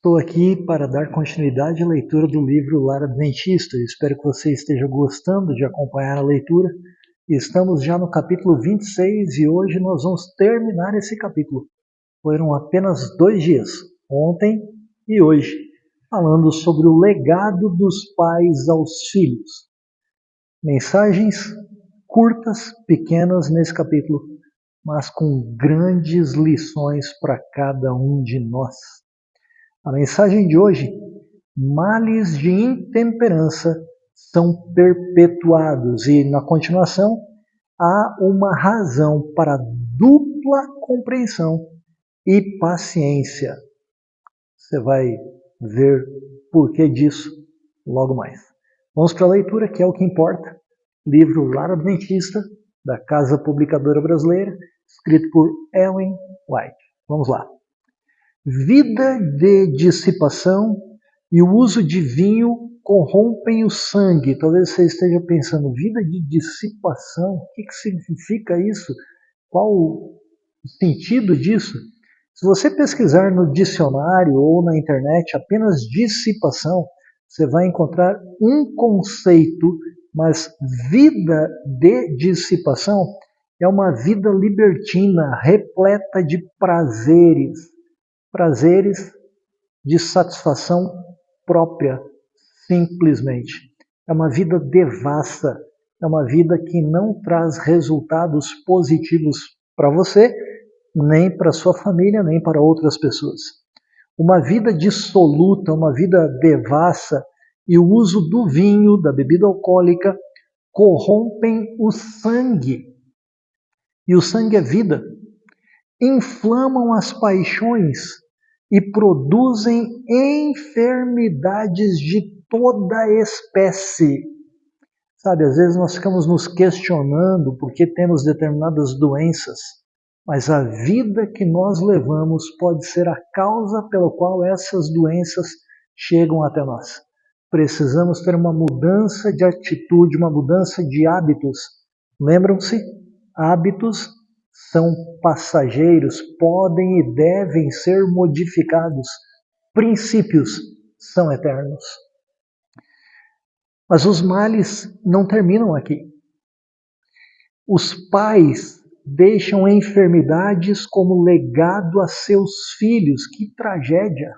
Estou aqui para dar continuidade à leitura do livro Lar Adventista. Espero que você esteja gostando de acompanhar a leitura. Estamos já no capítulo 26 e hoje nós vamos terminar esse capítulo. Foram apenas 2 dias, ontem e hoje, falando sobre o legado dos pais aos filhos. Mensagens curtas, pequenas nesse capítulo, mas com grandes lições para cada um de nós. A mensagem de hoje: males de intemperança são perpetuados. E na continuação, há uma razão para dupla compreensão e paciência. Você vai ver por que disso logo mais. Vamos para a leitura, que é o que importa. Livro Lar Adventista, da Casa Publicadora Brasileira, escrito por Ellen White. Vamos lá. Vida de dissipação e o uso de vinho corrompem o sangue. Talvez você esteja pensando, vida de dissipação? O que significa isso? Qual o sentido disso? Se você pesquisar no dicionário ou na internet apenas dissipação, você vai encontrar um conceito, mas vida de dissipação é uma vida libertina, repleta de prazeres de satisfação própria, simplesmente. É uma vida devassa, é uma vida que não traz resultados positivos para você, nem para sua família, nem para outras pessoas. Uma vida dissoluta, uma vida devassa, e o uso do vinho, da bebida alcoólica, corrompem o sangue. E o sangue é vida. Inflamam as paixões e produzem enfermidades de toda espécie. Sabe, às vezes nós ficamos nos questionando por que temos determinadas doenças, mas a vida que nós levamos pode ser a causa pela qual essas doenças chegam até nós. Precisamos ter uma mudança de atitude, uma mudança de hábitos. Lembram-se? Hábitos são passageiros, podem e devem ser modificados. Princípios são eternos. Mas os males não terminam aqui. Os pais deixam enfermidades como legado a seus filhos. Que tragédia!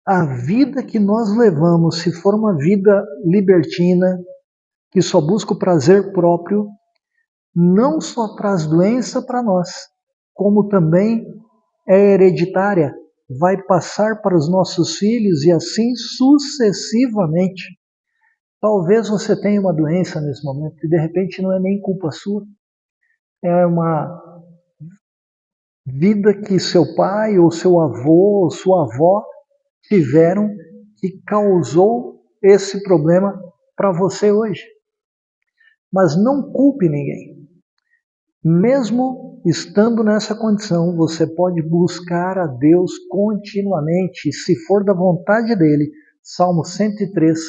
A vida que nós levamos, se for uma vida libertina, que só busca o prazer próprio, não só traz doença para nós, como também é hereditária, vai passar para os nossos filhos e assim sucessivamente. Talvez você tenha uma doença nesse momento e de repente não é nem culpa sua, é uma vida que seu pai ou seu avô ou sua avó tiveram que causou esse problema para você hoje. Mas não culpe ninguém. Mesmo estando nessa condição, você pode buscar a Deus continuamente. E se for da vontade dele, Salmo 103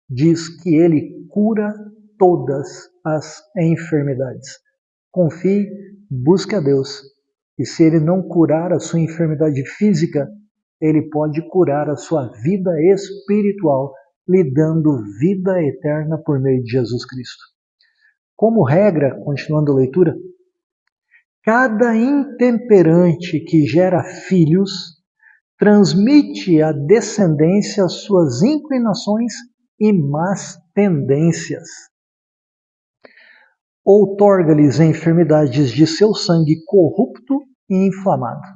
diz que ele cura todas as enfermidades. Confie, busque a Deus. E se ele não curar a sua enfermidade física, ele pode curar a sua vida espiritual, lhe dando vida eterna por meio de Jesus Cristo. Como regra, continuando a leitura, cada intemperante que gera filhos transmite à descendência suas inclinações e más tendências. Outorga-lhes enfermidades de seu sangue corrupto e inflamado.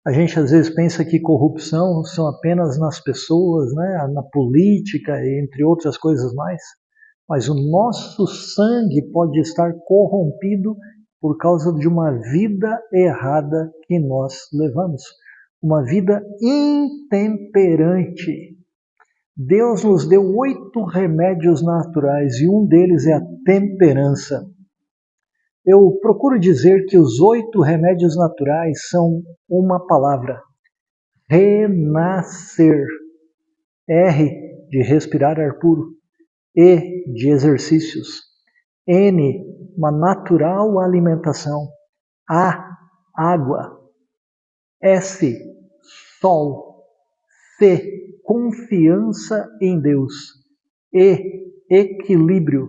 A gente às vezes pensa que corrupção são apenas nas pessoas, né, na política, entre outras coisas mais. Mas o nosso sangue pode estar corrompido por causa de uma vida errada que nós levamos. Uma vida intemperante. Deus nos deu 8 remédios naturais e um deles é a temperança. Eu procuro dizer que os 8 remédios naturais são uma palavra: renascer. R de respirar ar puro. E de exercícios. N, uma natural alimentação. A, água. S, Sol. C. Confiança em Deus. E. Equilíbrio.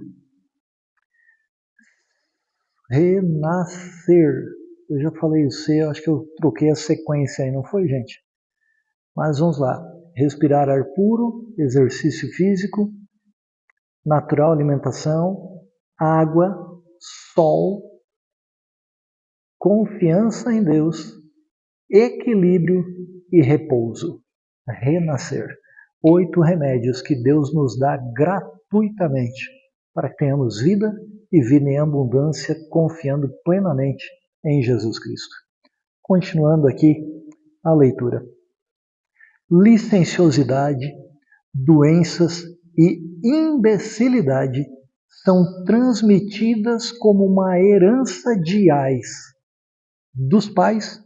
Renascer. Eu já falei o C, acho que eu troquei a sequência aí, não foi, gente? Mas vamos lá. Respirar ar puro, exercício físico, natural alimentação, água, sol, confiança em Deus, equilíbrio e repouso. Renascer. 8 remédios que Deus nos dá gratuitamente para que tenhamos vida e vida em abundância, confiando plenamente em Jesus Cristo. Continuando aqui a leitura. Licenciosidade, doenças e imbecilidade são transmitidas como uma herança de ais dos pais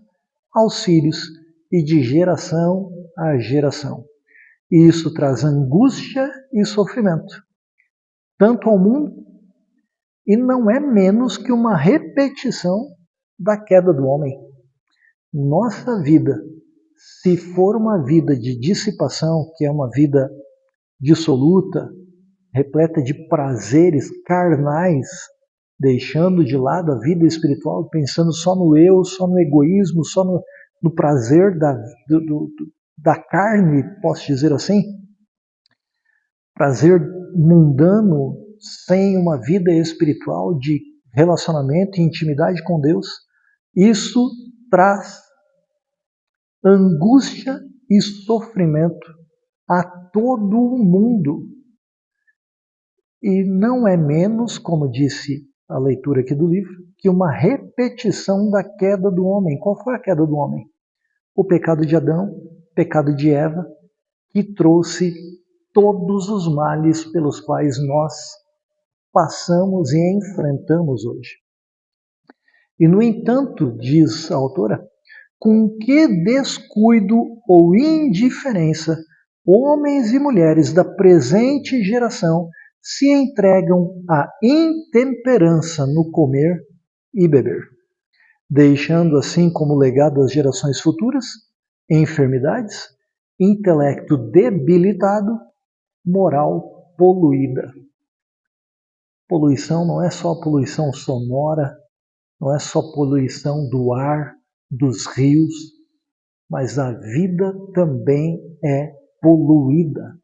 aos filhos e de geração a geração. E isso traz angústia e sofrimento, tanto ao mundo, e não é menos que uma repetição da queda do homem. Nossa vida, se for uma vida de dissipação, que é uma vida dissoluta, repleta de prazeres carnais, deixando de lado a vida espiritual, pensando só no eu, só no egoísmo, só no prazer da carne, posso dizer assim, prazer mundano, sem uma vida espiritual de relacionamento e intimidade com Deus, isso traz angústia e sofrimento a todo o mundo. E não é menos, como disse a leitura aqui do livro, que uma repetição da queda do homem. Qual foi a queda do homem? O pecado de Adão, o pecado de Eva, que trouxe todos os males pelos quais nós passamos e enfrentamos hoje. E, no entanto, diz a autora, com que descuido ou indiferença homens e mulheres da presente geração se entregam à intemperança no comer e beber, deixando assim como legado às gerações futuras enfermidades, intelecto debilitado, moral poluída. Poluição não é só poluição sonora, não é só poluição do ar, dos rios, mas a vida também é poluída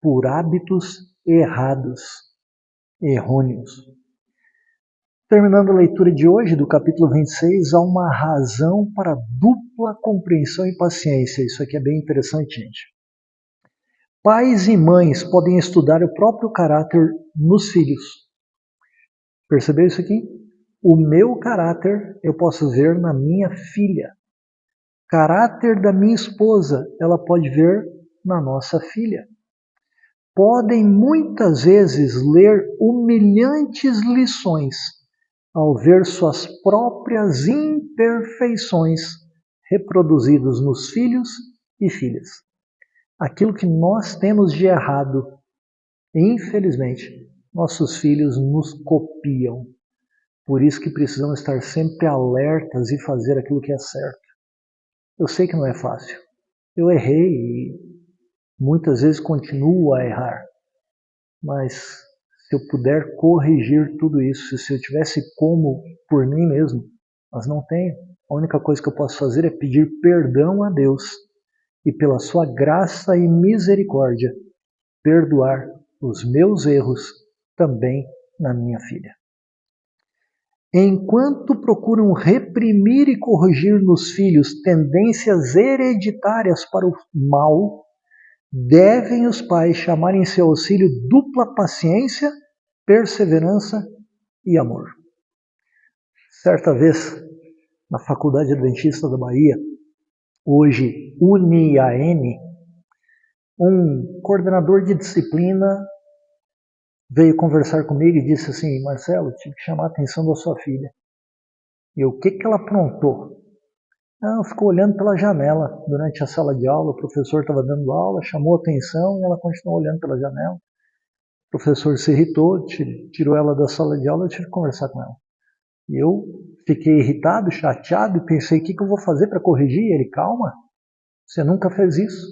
por hábitos errados, errôneos. Terminando a leitura de hoje, do capítulo 26, há uma razão para dupla compreensão e paciência. Isso aqui é bem interessante, gente. Pais e mães podem estudar o próprio caráter nos filhos. Percebeu isso aqui? O meu caráter eu posso ver na minha filha. Caráter da minha esposa, ela pode ver na nossa filha. Podem muitas vezes ler humilhantes lições ao ver suas próprias imperfeições reproduzidas nos filhos e filhas. Aquilo que nós temos de errado, infelizmente, nossos filhos nos copiam. Por isso que precisamos estar sempre alertas e fazer aquilo que é certo. Eu sei que não é fácil. Eu errei e muitas vezes continuo a errar. Mas se eu puder corrigir tudo isso, se eu tivesse como por mim mesmo, mas não tenho. A única coisa que eu posso fazer é pedir perdão a Deus e pela sua graça e misericórdia perdoar os meus erros também na minha filha. Enquanto procuram reprimir e corrigir nos filhos tendências hereditárias para o mal, devem os pais chamar em seu auxílio dupla paciência, perseverança e amor. Certa vez, na Faculdade Adventista da Bahia, hoje UniAN, um coordenador de disciplina veio conversar comigo e disse assim: Marcelo, tive que chamar a atenção da sua filha. E o que ela aprontou? Ela ficou olhando pela janela durante a sala de aula, o professor estava dando aula, chamou a atenção e ela continuou olhando pela janela. O professor se irritou, tirou ela da sala de aula e tive que conversar com ela. E eu fiquei irritado, chateado e pensei, o que eu vou fazer para corrigir? Ele, calma, Você nunca fez isso.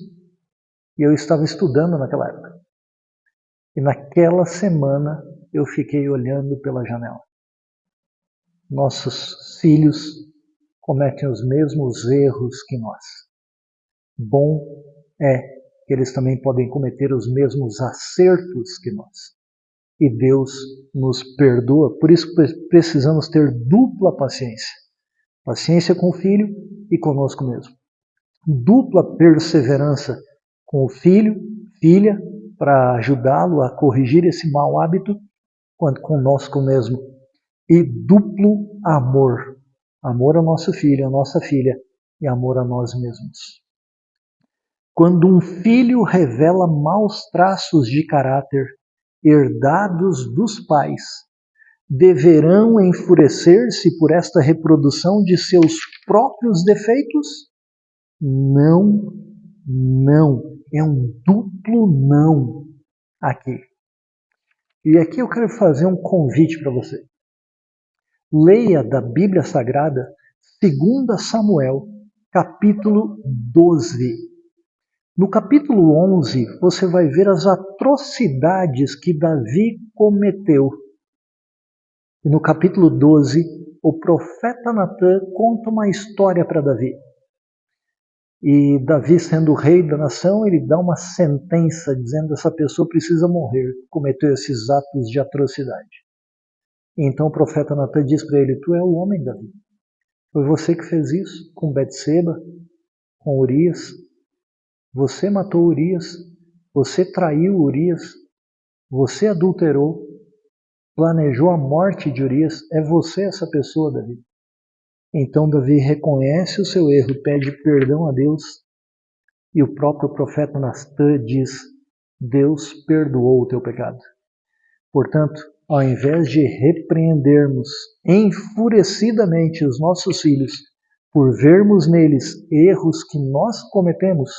E eu estava estudando naquela época. E naquela semana eu fiquei olhando pela janela. Nossos filhos cometem os mesmos erros que nós. Bom é que eles também podem cometer os mesmos acertos que nós. E Deus nos perdoa, por isso precisamos ter dupla paciência. Paciência com o filho e conosco mesmo. Dupla perseverança com o filho, filha, para ajudá-lo a corrigir esse mau hábito, quanto conosco mesmo. E duplo amor. Amor ao nosso filho, à nossa filha, e amor a nós mesmos. Quando um filho revela maus traços de caráter herdados dos pais, deverão enfurecer-se por esta reprodução de seus próprios defeitos? Não, não. É um duplo não aqui. E aqui eu quero fazer um convite para você. Leia da Bíblia Sagrada 2 Samuel, capítulo 12. No capítulo 11, você vai ver as atrocidades que Davi cometeu. E no capítulo 12, o profeta Natã conta uma história para Davi. E Davi, sendo o rei da nação, ele dá uma sentença dizendo que essa pessoa precisa morrer, cometeu esses atos de atrocidade. Então o profeta Natã diz para ele: tu é o homem, Davi. Foi você que fez isso com Betseba, com Urias. Você matou Urias, você traiu Urias, você adulterou, planejou a morte de Urias. É você essa pessoa, Davi. Então Davi reconhece o seu erro, pede perdão a Deus, e o próprio profeta Natã diz: Deus perdoou o teu pecado. Portanto, ao invés de repreendermos enfurecidamente os nossos filhos por vermos neles erros que nós cometemos,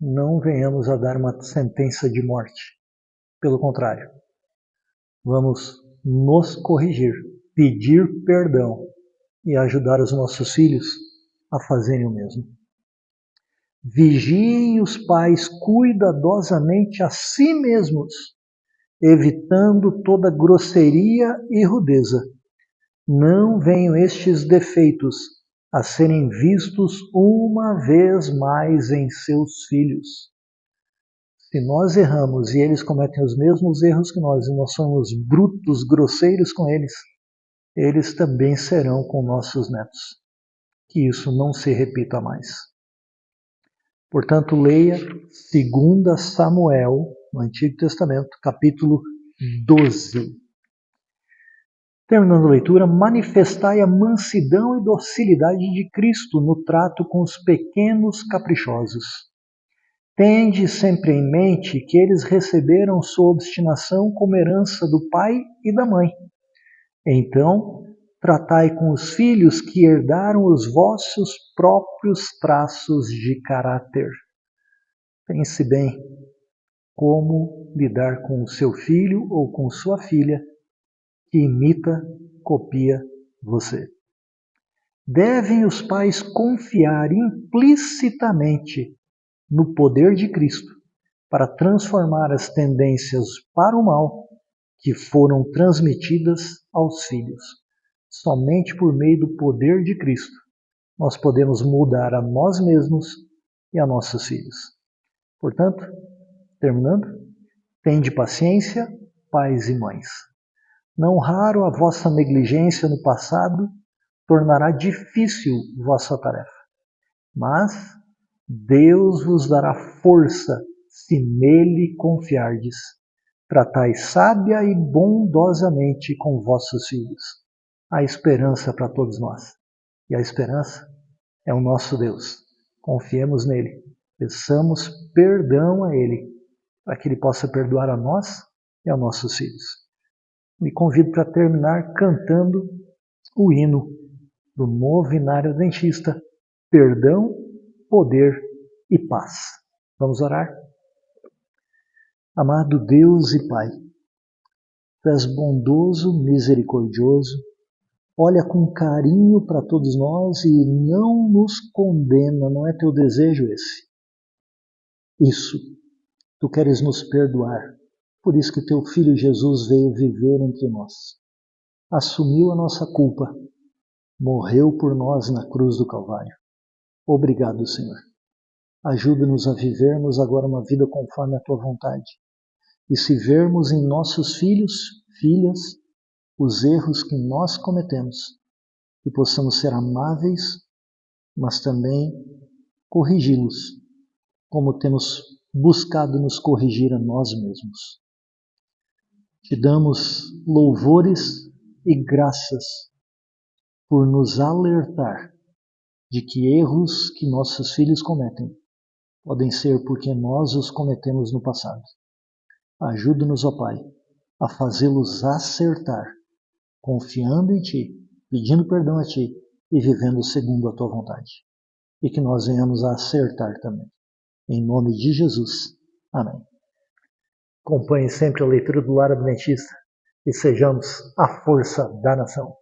não venhamos a dar uma sentença de morte. Pelo contrário, vamos nos corrigir, pedir perdão e ajudar os nossos filhos a fazerem o mesmo. Vigiem os pais cuidadosamente a si mesmos, evitando toda grosseria e rudeza. Não venham estes defeitos a serem vistos uma vez mais em seus filhos. Se nós erramos e eles cometem os mesmos erros que nós, e nós somos brutos, grosseiros com eles também serão com nossos netos. Que isso não se repita mais. Portanto, leia 2 Samuel, no Antigo Testamento, capítulo 12. Terminando a leitura, manifestai a mansidão e docilidade de Cristo no trato com os pequenos caprichosos. Tende sempre em mente que eles receberam sua obstinação como herança do pai e da mãe. Então, tratai com os filhos que herdaram os vossos próprios traços de caráter. Pense bem como lidar com o seu filho ou com sua filha que imita, copia você. Devem os pais confiar implicitamente no poder de Cristo para transformar as tendências para o mal que foram transmitidas aos filhos. Somente por meio do poder de Cristo nós podemos mudar a nós mesmos e a nossos filhos. Portanto, terminando, tende paciência, pais e mães. Não raro a vossa negligência no passado tornará difícil vossa tarefa, mas Deus vos dará força se nele confiardes. Tratai sábia e bondosamente com vossos filhos. Há esperança para todos nós. E a esperança é o nosso Deus. Confiemos nele. Peçamos perdão a ele, para que ele possa perdoar a nós e a nossos filhos. Me convido para terminar cantando o hino do Novenário Adventista: Perdão, Poder e Paz. Vamos orar? Amado Deus e Pai, Tu és bondoso, misericordioso, olha com carinho para todos nós e não nos condena, não é teu desejo esse. Isso, tu queres nos perdoar, por isso que teu Filho Jesus veio viver entre nós. Assumiu a nossa culpa, morreu por nós na cruz do Calvário. Obrigado, Senhor. Ajuda-nos a vivermos agora uma vida conforme a tua vontade. E se vermos em nossos filhos, filhas, os erros que nós cometemos, que possamos ser amáveis, mas também corrigi-los, como temos buscado nos corrigir a nós mesmos. Te damos louvores e graças por nos alertar de que erros que nossos filhos cometem podem ser porque nós os cometemos no passado. Ajuda-nos, ó Pai, a fazê-los acertar, confiando em Ti, pedindo perdão a Ti e vivendo segundo a Tua vontade. E que nós venhamos a acertar também. Em nome de Jesus. Amém. Acompanhe sempre a leitura do Lar Adventista e sejamos a força da nação.